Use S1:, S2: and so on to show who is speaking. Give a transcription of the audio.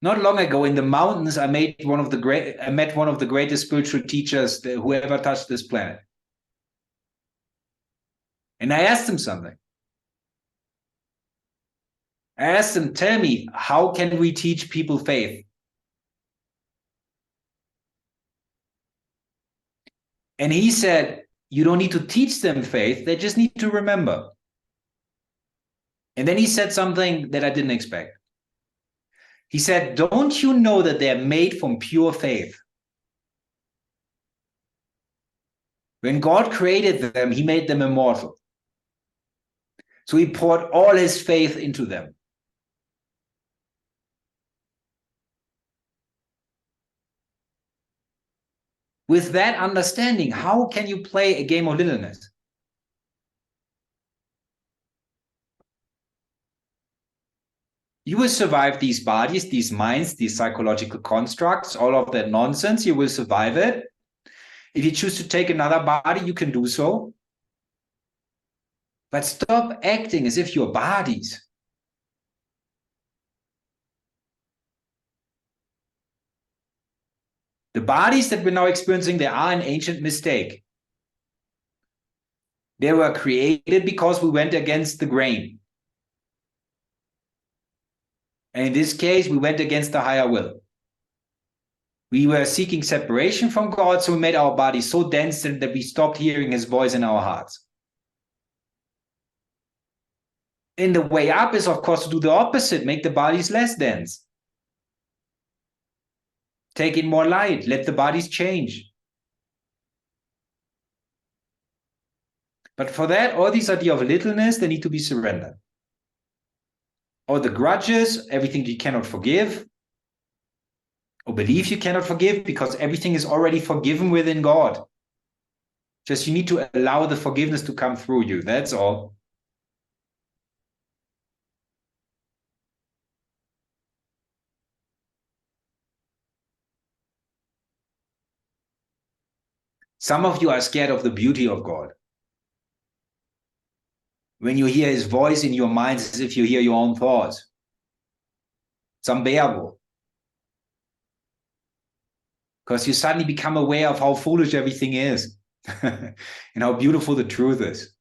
S1: Not long ago in the mountains, I met one of the greatest spiritual teachers who ever touched this planet. And I asked him something. I asked him, tell me, how can we teach people faith? And he said, you don't need to teach them faith, they just need to remember. And then he said something that I didn't expect. He said, don't you know that they're made from pure faith? When God created them, he made them immortal. So he poured all his faith into them. With that understanding, how can you play a game of littleness? You will survive these bodies, these minds, these psychological constructs, all of that nonsense. You will survive it. If you choose to take another body, you can do so. But stop acting as if you're bodies. The bodies that we're now experiencing, they are an ancient mistake. They were created because we went against the grain. And in this case, we went against the higher will. We were seeking separation from God, so we made our bodies so dense that we stopped hearing his voice in our hearts. And the way up is, of course, to do the opposite, make the bodies less dense. Take in more light, let the bodies change. But for that, all these ideas of littleness, they need to be surrendered. All the grudges, everything you cannot forgive, or believe you cannot forgive, because everything is already forgiven within God. Just you need to allow the forgiveness to come through you, that's all. Some of you are scared of the beauty of God. When you hear his voice in your mind, as if you hear your own thoughts. It's unbearable. Because you suddenly become aware of how foolish everything is and how beautiful the truth is.